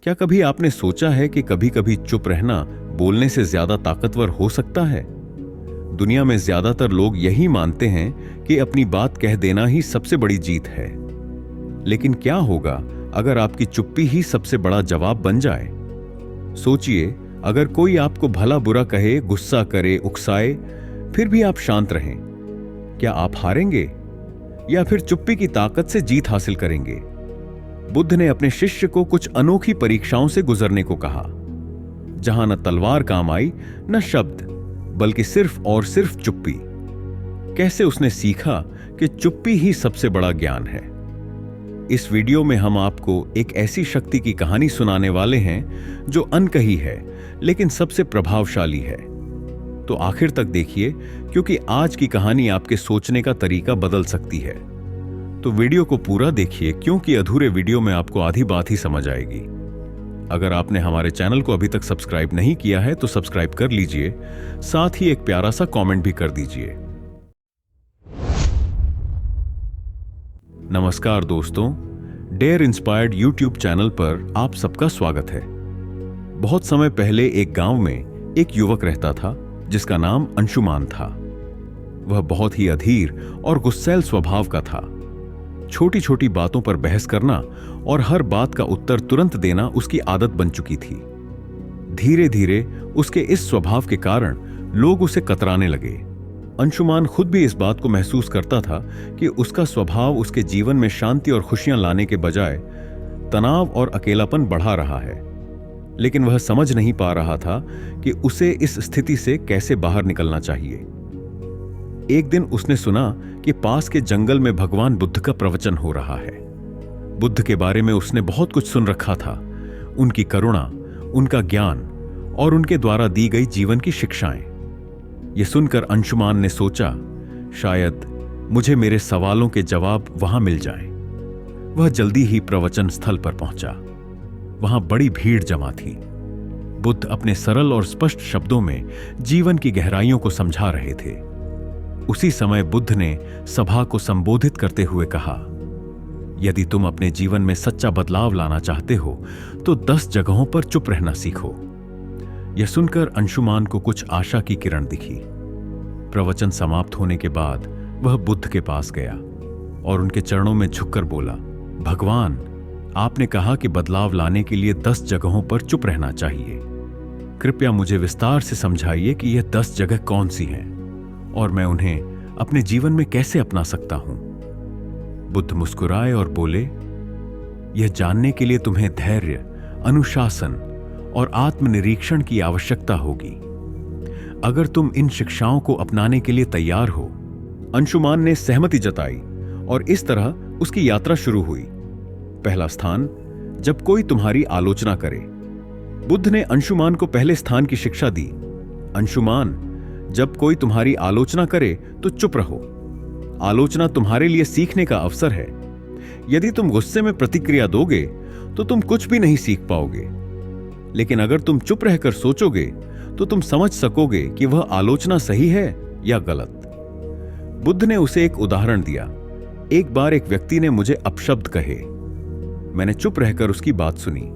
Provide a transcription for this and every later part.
क्या कभी आपने सोचा है कि कभी-कभी चुप रहना बोलने से ज्यादा ताकतवर हो सकता है? दुनिया में ज्यादातर लोग यही मानते हैं कि अपनी बात कह देना ही सबसे बड़ी जीत है। लेकिन क्या होगा अगर आपकी चुप्पी ही सबसे बड़ा जवाब बन जाए? सोचिए, अगर कोई आपको भला बुरा कहे, गुस्सा करे, उकसाए, फिर भी आप शांत रहें, क्या आप हारेंगे या फिर चुप्पी की ताकत से जीत हासिल करेंगे? बुद्ध ने अपने शिष्य को कुछ अनोखी परीक्षाओं से गुजरने को कहा, जहां न तलवार काम आई न शब्द, बल्कि सिर्फ और सिर्फ चुप्पी। कैसे उसने सीखा कि चुप्पी ही सबसे बड़ा ज्ञान है। इस वीडियो में हम आपको एक ऐसी शक्ति की कहानी सुनाने वाले हैं जो अनकही है लेकिन सबसे प्रभावशाली है। तो आखिर तक देखिए, क्योंकि आज की कहानी आपके सोचने का तरीका बदल सकती है। तो वीडियो को पूरा देखिए, क्योंकि अधूरे वीडियो में आपको आधी बात ही समझ आएगी। अगर आपने हमारे चैनल को अभी तक सब्सक्राइब नहीं किया है तो सब्सक्राइब कर लीजिए, साथ ही एक प्यारा सा कमेंट भी कर दीजिए। नमस्कार दोस्तों, डेयर इंस्पायर्ड यूट्यूब चैनल पर आप सबका स्वागत है। बहुत समय पहले एक गांव में एक युवक रहता था जिसका नाम अंशुमान था। वह बहुत ही अधीर और गुस्सैल स्वभाव का था। छोटी छोटी बातों पर बहस करना और हर बात का उत्तर तुरंत देना उसकी आदत बन चुकी थी। धीरे धीरे उसके इस स्वभाव के कारण लोग उसे कतराने लगे। अंशुमान खुद भी इस बात को महसूस करता था कि उसका स्वभाव उसके जीवन में शांति और खुशियां लाने के बजाय तनाव और अकेलापन बढ़ा रहा है। लेकिन वह समझ नहीं पा रहा था कि उसे इस स्थिति से कैसे बाहर निकलना चाहिए। एक दिन उसने सुना कि पास के जंगल में भगवान बुद्ध का प्रवचन हो रहा है। बुद्ध के बारे में उसने बहुत कुछ सुन रखा था, उनकी करुणा, उनका ज्ञान और उनके द्वारा दी गई जीवन की शिक्षाएं। यह सुनकर अंशुमान ने सोचा, शायद मुझे मेरे सवालों के जवाब वहां मिल जाएं। वह जल्दी ही प्रवचन स्थल पर पहुंचा। वहां बड़ी भीड़ जमा थी। बुद्ध अपने सरल और स्पष्ट शब्दों में जीवन की गहराइयों को समझा रहे थे। उसी समय बुद्ध ने सभा को संबोधित करते हुए कहा, यदि तुम अपने जीवन में सच्चा बदलाव लाना चाहते हो तो 10 जगहों पर चुप रहना सीखो। यह सुनकर अंशुमान को कुछ आशा की किरण दिखी। प्रवचन समाप्त होने के बाद वह बुद्ध के पास गया और उनके चरणों में झुककर बोला, भगवान, आपने कहा कि बदलाव लाने के लिए 10 जगहों पर चुप रहना चाहिए। कृपया मुझे विस्तार से समझाइए कि यह 10 जगह कौन सी हैं और मैं उन्हें अपने जीवन में कैसे अपना सकता हूं। बुद्ध मुस्कुराए और बोले, यह जानने के लिए तुम्हें धैर्य, अनुशासन और आत्मनिरीक्षण की आवश्यकता होगी। अगर तुम इन शिक्षाओं को अपनाने के लिए तैयार हो। अंशुमान ने सहमति जताई और इस तरह उसकी यात्रा शुरू हुई। पहला स्थान, जब कोई तुम्हारी आलोचना करे। बुद्ध ने अंशुमान को पहले स्थान की शिक्षा दी। अंशुमान, जब कोई तुम्हारी आलोचना करे तो चुप रहो। आलोचना तुम्हारे लिए सीखने का अवसर है। यदि तुम गुस्से में प्रतिक्रिया दोगे तो तुम कुछ भी नहीं सीख पाओगे। लेकिन अगर तुम चुप रहकर सोचोगे तो तुम समझ सकोगे कि वह आलोचना सही है या गलत। बुद्ध ने उसे एक उदाहरण दिया। एक बार एक व्यक्ति ने मुझे अपशब्द कहे। मैंने चुप रहकर उसकी बात सुनी।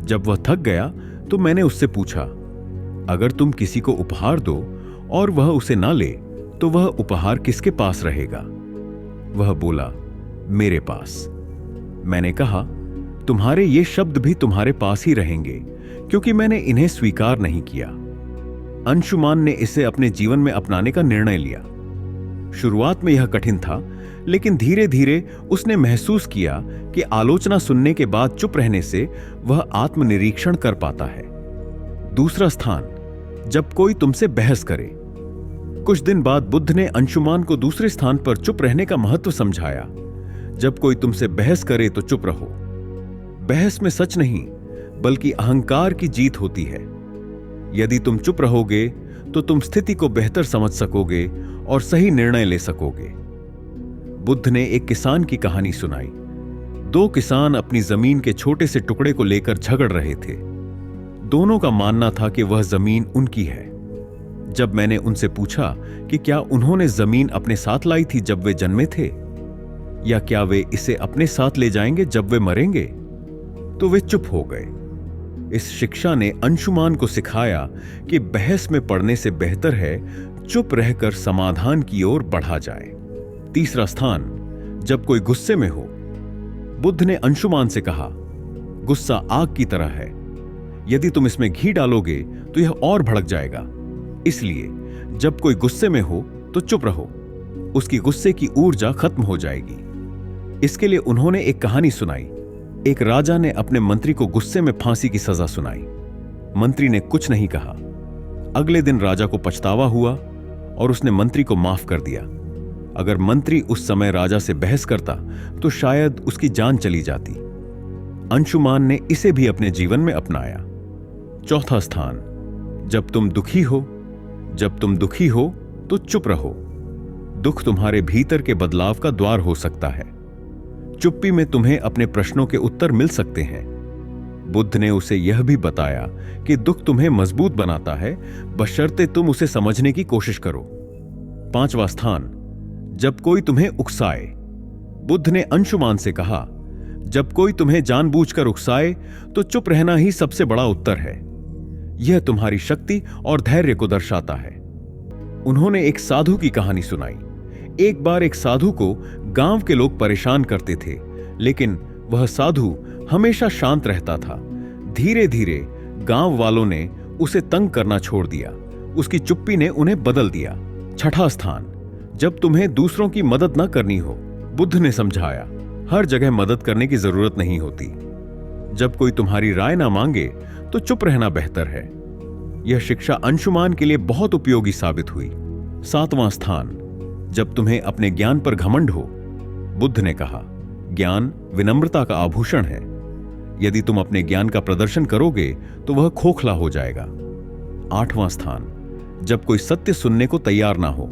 जब वह थक गया तो मैंने उससे पूछा, अगर तुम किसी को उपहार दो और वह उसे ना ले तो वह उपहार किसके पास रहेगा? वह बोला, मेरे पास। मैंने कहा, तुम्हारे ये शब्द भी तुम्हारे पास ही रहेंगे क्योंकि मैंने इन्हें स्वीकार नहीं किया। अंशुमान ने इसे अपने जीवन में अपनाने का निर्णय लिया। शुरुआत में यह कठिन था, लेकिन धीरे धीरे उसने महसूस किया कि आलोचना सुनने के बाद चुप रहने से वह आत्मनिरीक्षण कर पाता है। दूसरा स्थान, जब कोई तुमसे बहस करे। कुछ दिन बाद बुद्ध ने अंशुमान को दूसरे स्थान पर चुप रहने का महत्व समझाया। जब कोई तुमसे बहस करे तो चुप रहो। बहस में सच नहीं बल्कि अहंकार की जीत होती है। यदि तुम चुप रहोगे तो तुम स्थिति को बेहतर समझ सकोगे और सही निर्णय ले सकोगे। बुद्ध ने एक किसान की कहानी सुनाई। 2 किसान अपनी जमीन के छोटे से टुकड़े को लेकर झगड़ रहे थे। दोनों का मानना था कि वह जमीन उनकी है। जब मैंने उनसे पूछा कि क्या उन्होंने जमीन अपने साथ लाई थी जब वे जन्मे थे, या क्या वे इसे अपने साथ ले जाएंगे जब वे मरेंगे, तो वे चुप हो गए। इस शिक्षा ने अंशुमान को सिखाया कि बहस में पड़ने से बेहतर है चुप रहकर समाधान की ओर बढ़ा जाए। तीसरा स्थान, जब कोई गुस्से में हो। बुद्ध ने अंशुमान से कहा, गुस्सा आग की तरह है, यदि तुम इसमें घी डालोगे तो यह और भड़क जाएगा। इसलिए जब कोई गुस्से में हो तो चुप रहो, उसकी गुस्से की ऊर्जा खत्म हो जाएगी। इसके लिए उन्होंने एक कहानी सुनाई। एक राजा ने अपने मंत्री को गुस्से में फांसी की सजा सुनाई। मंत्री ने कुछ नहीं कहा। अगले दिन राजा को पछतावा हुआ और उसने मंत्री को माफ कर दिया। अगर मंत्री उस समय राजा से बहस करता तो शायद उसकी जान चली जाती। अंशुमान ने इसे भी अपने जीवन में अपनाया। चौथा स्थान, जब तुम दुखी हो। जब तुम दुखी हो तो चुप रहो। दुख तुम्हारे भीतर के बदलाव का द्वार हो सकता है। चुप्पी में तुम्हें अपने प्रश्नों के उत्तर मिल सकते हैं। बुद्ध ने उसे यह भी बताया कि दुख तुम्हें मजबूत बनाता है, बशर्ते तुम उसे समझने की कोशिश करो। पांचवा स्थान, जब कोई तुम्हें उकसाए। बुद्ध ने अंशुमान से कहा, जब कोई तुम्हें जानबूझकर उकसाए तो चुप रहना ही सबसे बड़ा उत्तर है। यह तुम्हारी शक्ति और धैर्य को दर्शाता है। उन्होंने एक साधु की कहानी सुनाई। एक बार एक साधु को गांव के लोग परेशान करते थे, लेकिन वह साधु हमेशा शांत रहता था। धीरे धीरे गांव वालों ने उसे तंग करना छोड़ दिया। उसकी चुप्पी ने उन्हें बदल दिया। छठा स्थान, जब तुम्हें दूसरों की मदद न करनी हो। बुद्ध ने समझाया, हर जगह मदद करने की जरूरत नहीं होती। जब कोई तुम्हारी राय ना मांगे तो चुप रहना बेहतर है। यह शिक्षा अंशुमान के लिए बहुत उपयोगी साबित हुई। सातवां स्थान, जब तुम्हें अपने ज्ञान पर घमंड हो। बुद्ध ने कहा, ज्ञान विनम्रता का आभूषण है। यदि तुम अपने ज्ञान का प्रदर्शन करोगे तो वह खोखला हो जाएगा। आठवां स्थान, जब कोई सत्य सुनने को तैयार ना हो।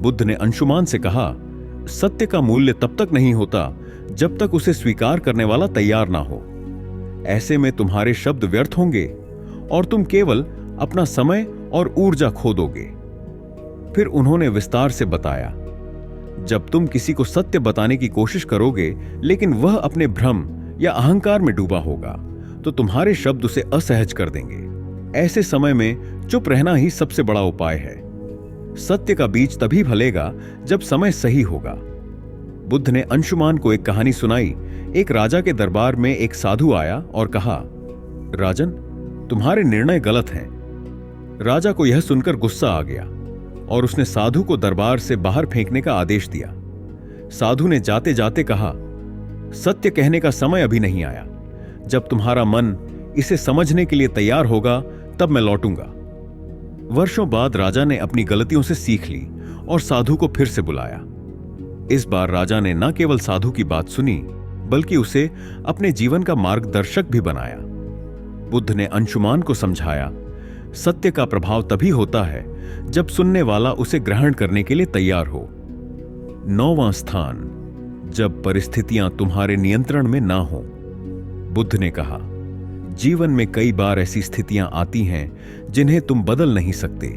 बुद्ध ने अंशुमान से कहा, सत्य का मूल्य तब तक नहीं होता जब तक उसे स्वीकार करने वाला तैयार ना हो। ऐसे में तुम्हारे शब्द व्यर्थ होंगे और तुम केवल अपना समय और ऊर्जा खो दोगे। फिर उन्होंने विस्तार से बताया, जब तुम किसी को सत्य बताने की कोशिश करोगे लेकिन वह अपने भ्रम या अहंकार में डूबा होगा तो तुम्हारे शब्द उसे असहज कर देंगे। ऐसे समय में चुप रहना ही सबसे बड़ा उपाय है। सत्य का बीज तभी फलेगा जब समय सही होगा। बुद्ध ने अंशुमान को एक कहानी सुनाई। एक राजा के दरबार में एक साधु आया और कहा, राजन, तुम्हारे निर्णय गलत हैं। राजा को यह सुनकर गुस्सा आ गया और उसने साधु को दरबार से बाहर फेंकने का आदेश दिया। साधु ने जाते जाते कहा, सत्य कहने का समय अभी नहीं आया। जब तुम्हारा मन इसे समझने के लिए तैयार होगा तब मैं लौटूंगा। वर्षों बाद राजा ने अपनी गलतियों से सीख ली और साधु को फिर से बुलाया। इस बार राजा ने न केवल साधु की बात सुनी बल्कि उसे अपने जीवन का मार्गदर्शक भी बनाया। बुद्ध ने अंशुमान को समझाया, सत्य का प्रभाव तभी होता है जब सुनने वाला उसे ग्रहण करने के लिए तैयार हो। नौवां स्थान, जब परिस्थितियां तुम्हारे नियंत्रण में ना हो। बुद्ध ने कहा, जीवन में कई बार ऐसी स्थितियां आती हैं जिन्हें तुम बदल नहीं सकते।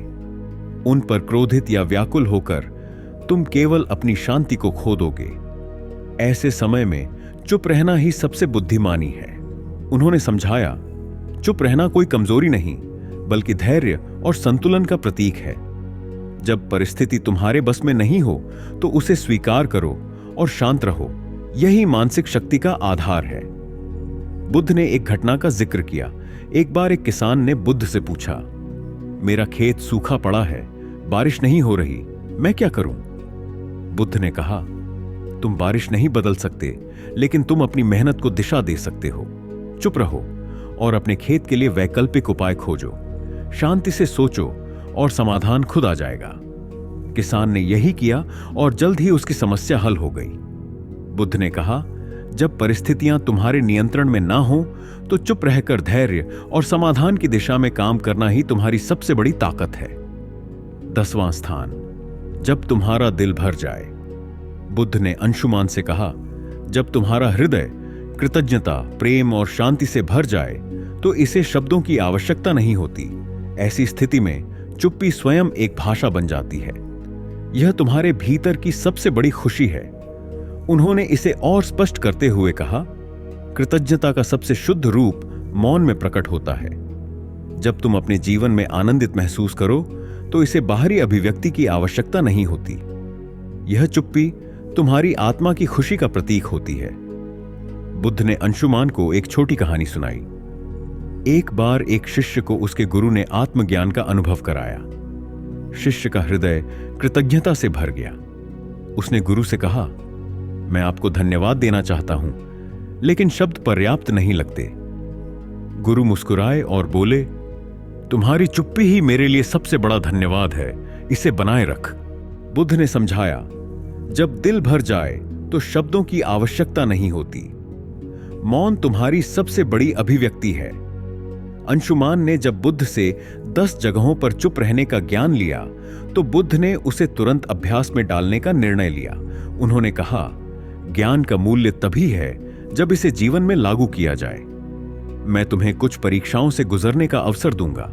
उन पर क्रोधित या व्याकुल होकर तुम केवल अपनी शांति को खो दोगे। ऐसे समय में चुप रहना ही सबसे बुद्धिमानी है। उन्होंने समझाया, चुप रहना कोई कमजोरी नहीं बल्कि धैर्य और संतुलन का प्रतीक है। जब परिस्थिति तुम्हारे बस में नहीं हो तो उसे स्वीकार करो और शांत रहो। यही मानसिक शक्ति का आधार है। बुद्ध ने एक घटना का जिक्र किया। एक बार एक किसान ने बुद्ध से पूछा, मेरा खेत सूखा पड़ा है, बारिश नहीं हो रही, मैं क्या करूं? बुद्ध ने कहा, तुम बारिश नहीं बदल सकते, लेकिन तुम अपनी मेहनत को दिशा दे सकते हो। चुप रहो और अपने खेत के लिए वैकल्पिक उपाय खोजो। शांति से सोचो और समाधान खुद आ जाएगा। किसान ने यही किया और जल्द ही उसकी समस्या हल हो गई। बुद्ध ने कहा, जब परिस्थितियां तुम्हारे नियंत्रण में ना हो तो चुप रहकर धैर्य और समाधान की दिशा में काम करना ही तुम्हारी सबसे बड़ी ताकत है। 10वां स्थान, जब तुम्हारा दिल भर जाए। बुद्ध ने अंशुमान से कहा, जब तुम्हारा हृदय कृतज्ञता, प्रेम और शांति से भर जाए तो इसे शब्दों की आवश्यकता नहीं होती। ऐसी स्थिति में चुप्पी स्वयं एक भाषा बन जाती है। यह तुम्हारे भीतर की सबसे बड़ी खुशी है। उन्होंने इसे और स्पष्ट करते हुए कहा, कृतज्ञता का सबसे शुद्ध रूप मौन में प्रकट होता है। जब तुम अपने जीवन में आनंदित महसूस करो तो इसे बाहरी अभिव्यक्ति की आवश्यकता नहीं होती। यह चुप्पी तुम्हारी आत्मा की खुशी का प्रतीक होती है। बुद्ध ने अंशुमान को एक छोटी कहानी सुनाई। एक बार एक शिष्य को उसके गुरु ने आत्मज्ञान का अनुभव कराया। शिष्य का हृदय कृतज्ञता से भर गया। उसने गुरु से कहा, मैं आपको धन्यवाद देना चाहता हूं, लेकिन शब्द पर्याप्त नहीं लगते। गुरु मुस्कुराए और बोले, तुम्हारी चुप्पी ही मेरे लिए सबसे बड़ा धन्यवाद है, इसे बनाए रख। बुद्ध ने समझाया, जब दिल भर जाए तो शब्दों की आवश्यकता नहीं होती। मौन तुम्हारी सबसे बड़ी अभिव्यक्ति है। अंशुमान ने जब बुद्ध से 10 जगहों पर चुप रहने का ज्ञान लिया तो बुद्ध ने उसे तुरंत अभ्यास में डालने का निर्णय लिया। उन्होंने कहा, ज्ञान का मूल्य तभी है जब इसे जीवन में लागू किया जाए। मैं तुम्हें कुछ परीक्षाओं से गुजरने का अवसर दूंगा।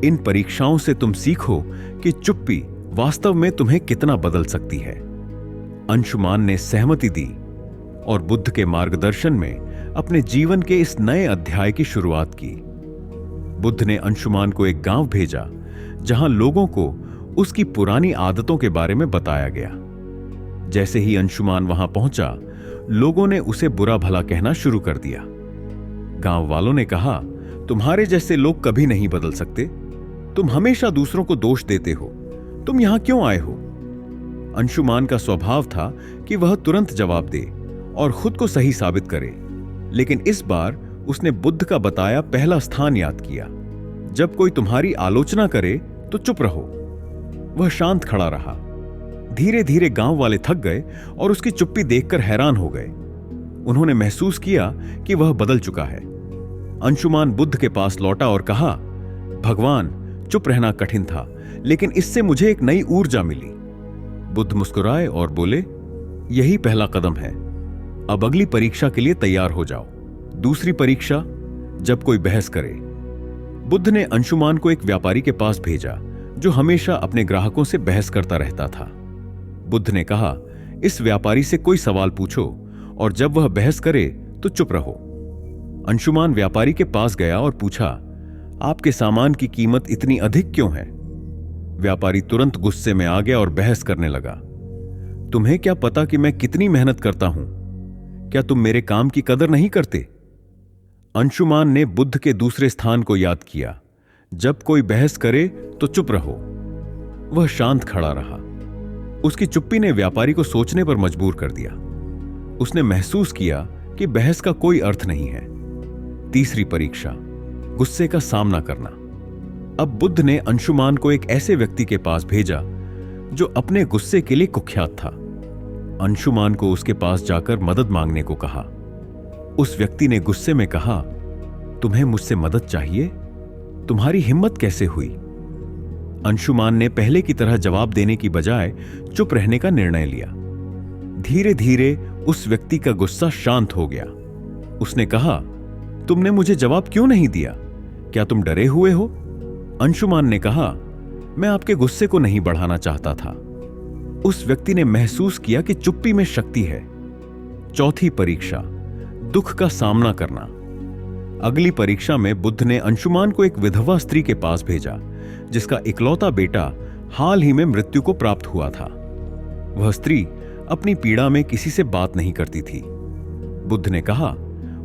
इन परीक्षाओं से तुम सीखो कि चुप्पी वास्तव में तुम्हें कितना बदल सकती है। अंशुमान ने सहमति दी और बुद्ध के मार्गदर्शन में अपने जीवन के इस नए अध्याय की शुरुआत की। बुद्ध ने अंशुमान को एक गांव भेजा जहां लोगों को उसकी पुरानी आदतों के बारे में बताया गया। जैसे ही अंशुमान वहां पहुंचा, लोगों ने उसे बुरा भला कहना शुरू कर दिया। गांव वालों ने कहा, तुम्हारे जैसे लोग कभी नहीं बदल सकते। तुम हमेशा दूसरों को दोष देते हो। तुम यहां क्यों आए हो? अंशुमान का स्वभाव था कि वह तुरंत जवाब दे और खुद को सही साबित करे, लेकिन इस बार उसने बुद्ध का बताया पहला स्थान याद किया। जब कोई तुम्हारी आलोचना करे तो चुप रहो। वह शांत खड़ा रहा। धीरे धीरे गांव वाले थक गए और उसकी चुप्पी देखकर हैरान हो गए। उन्होंने महसूस किया कि वह बदल चुका है। अंशुमान बुद्ध के पास लौटा और कहा, भगवान, चुप रहना कठिन था, लेकिन इससे मुझे एक नई ऊर्जा मिली। बुद्ध मुस्कुराए और बोले, यही पहला कदम है। अब अगली परीक्षा के लिए तैयार हो जाओ। दूसरी परीक्षा, जब कोई बहस करे। बुद्ध ने अंशुमान को एक व्यापारी के पास भेजा जो हमेशा अपने ग्राहकों से बहस करता रहता था। बुद्ध ने कहा, इस व्यापारी से कोई सवाल पूछो और जब वह बहस करे तो चुप रहो। अंशुमान व्यापारी के पास गया और पूछा, आपके सामान की कीमत इतनी अधिक क्यों है? व्यापारी तुरंत गुस्से में आ गया और बहस करने लगा, तुम्हें क्या पता कि मैं कितनी मेहनत करता हूं? क्या तुम मेरे काम की कदर नहीं करते? अंशुमान ने बुद्ध के दूसरे स्थान को याद किया, जब कोई बहस करे तो चुप रहो। वह शांत खड़ा रहा। उसकी चुप्पी ने व्यापारी को सोचने पर मजबूर कर दिया। उसने महसूस किया कि बहस का कोई अर्थ नहीं है। तीसरी परीक्षा, गुस्से का सामना करना। अब बुद्ध ने अंशुमान को एक ऐसे व्यक्ति के पास भेजा जो अपने गुस्से के लिए कुख्यात था। अंशुमान को उसके पास जाकर मदद मांगने को कहा। उस व्यक्ति ने गुस्से में कहा, तुम्हें मुझसे मदद चाहिए? तुम्हारी हिम्मत कैसे हुई? अंशुमान ने पहले की तरह जवाब देने की बजाय चुप रहने का निर्णय लिया। धीरे धीरे उस व्यक्ति का गुस्सा शांत हो गया। उसने कहा, तुमने मुझे जवाब क्यों नहीं दिया? क्या तुम डरे हुए हो? अंशुमान ने कहा, मैं आपके गुस्से को नहीं बढ़ाना चाहता था। उस व्यक्ति ने महसूस किया कि चुप्पी में शक्ति है। चौथी परीक्षा, दुख का सामना करना। अगली परीक्षा में बुद्ध ने अंशुमान को एक विधवा स्त्री के पास भेजा जिसका इकलौता बेटा हाल ही में मृत्यु को प्राप्त हुआ था। वह स्त्री अपनी पीड़ा में किसी से बात नहीं करती थी। बुद्ध ने कहा,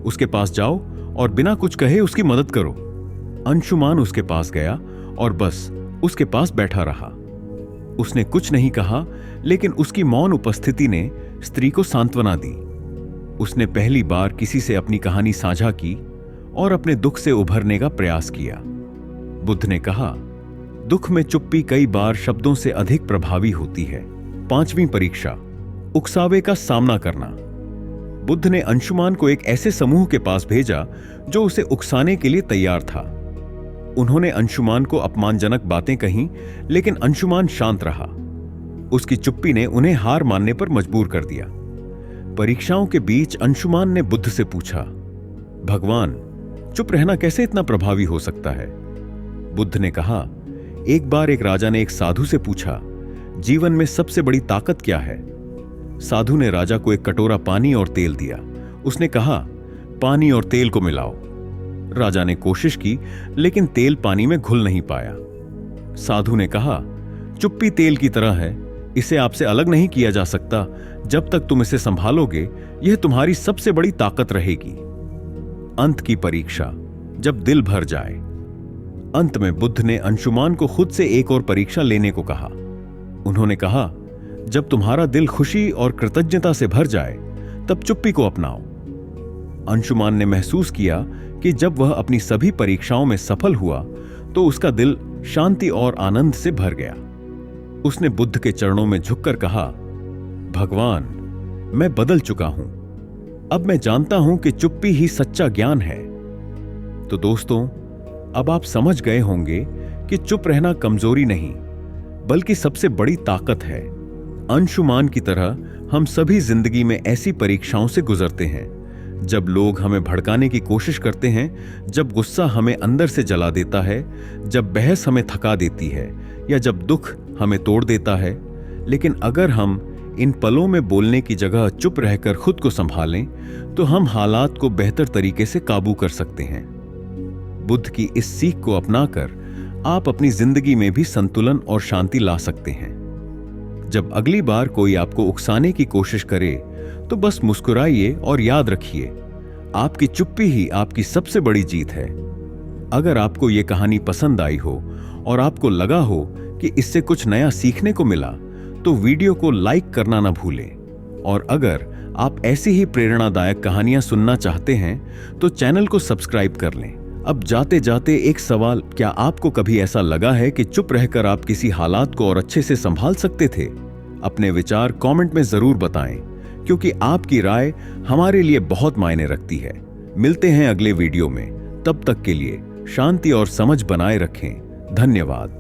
उसके पास जाओ और बिना कुछ कहे उसकी मदद करो। अंशुमान उसके पास गया और बस उसके पास बैठा रहा। उसने कुछ नहीं कहा, लेकिन उसकी मौन उपस्थिति ने स्त्री को सांत्वना दी। उसने पहली बार किसी से अपनी कहानी साझा की और अपने दुख से उभरने का प्रयास किया। बुद्ध ने कहा, दुख में चुप्पी कई बार शब्दों से अधिक प्रभावी होती है। पांचवी परीक्षा, उकसावे का सामना करना। बुद्ध ने अंशुमान को एक ऐसे समूह के पास भेजा जो उसे उकसाने के लिए तैयार था। उन्होंने अंशुमान को अपमानजनक बातें कहीं, लेकिन अंशुमान शांत रहा। उसकी चुप्पी ने उन्हें हार मानने पर मजबूर कर दिया। परीक्षाओं के बीच अंशुमान ने बुद्ध से पूछा, भगवान, चुप रहना कैसे इतना प्रभावी हो सकता है? बुद्ध ने कहा, एक बार एक राजा ने एक साधु से पूछा, जीवन में सबसे बड़ी ताकत क्या है? साधु ने राजा को एक कटोरा पानी और तेल दिया। उसने कहा, पानी और तेल को मिलाओ। राजा ने कोशिश की, लेकिन तेल पानी में घुल नहीं पाया। साधु ने कहा, चुप्पी तेल की तरह है, इसे आपसे अलग नहीं किया जा सकता। जब तक तुम इसे संभालोगे, यह तुम्हारी सबसे बड़ी ताकत रहेगी। अंत की परीक्षा, जब दिल भर जाए। अंत में बुद्ध ने अंशुमान को खुद से एक और परीक्षा लेने को कहा। उन्होंने कहा, जब तुम्हारा दिल खुशी और कृतज्ञता से भर जाए, तब चुप्पी को अपनाओ। अंशुमान ने महसूस किया कि जब वह अपनी सभी परीक्षाओं में सफल हुआ, तो उसका दिल शांति और आनंद से भर गया। उसने बुद्ध के चरणों में झुककर कहा, भगवान, मैं बदल चुका हूं। अब मैं जानता हूं कि चुप्पी ही सच्चा ज्ञान है। तो दोस्तों, अब आप समझ गए होंगे कि चुप रहना कमजोरी नहीं, बल्कि सबसे बड़ी ताकत है। अंशुमान की तरह हम सभी जिंदगी में ऐसी परीक्षाओं से गुजरते हैं, जब लोग हमें भड़काने की कोशिश करते हैं, जब गुस्सा हमें अंदर से जला देता है, जब बहस हमें थका देती है, या जब दुख हमें तोड़ देता है। लेकिन अगर हम इन पलों में बोलने की जगह चुप रहकर खुद को संभालें, तो हम हालात को बेहतर तरीके से काबू कर सकते हैं। बुद्ध की इस सीख को अपनाकर आप अपनी जिंदगी में भी संतुलन और शांति ला सकते हैं। जब अगली बार कोई आपको उकसाने की कोशिश करे, तो बस मुस्कुराइए और याद रखिए, आपकी चुप्पी ही आपकी सबसे बड़ी जीत है। अगर आपको यह कहानी पसंद आई हो और आपको लगा हो कि इससे कुछ नया सीखने को मिला, तो वीडियो को लाइक करना ना भूलें। और अगर आप ऐसी ही प्रेरणादायक कहानियां सुनना चाहते हैं, तो चैनल को सब्सक्राइब कर लें। अब जाते जाते एक सवाल, क्या आपको कभी ऐसा लगा है कि चुप रहकर आप किसी हालात को और अच्छे से संभाल सकते थे? अपने विचार कमेंट में जरूर बताएं, क्योंकि आपकी राय हमारे लिए बहुत मायने रखती है। मिलते हैं अगले वीडियो में, तब तक के लिए शांति और समझ बनाए रखें। धन्यवाद।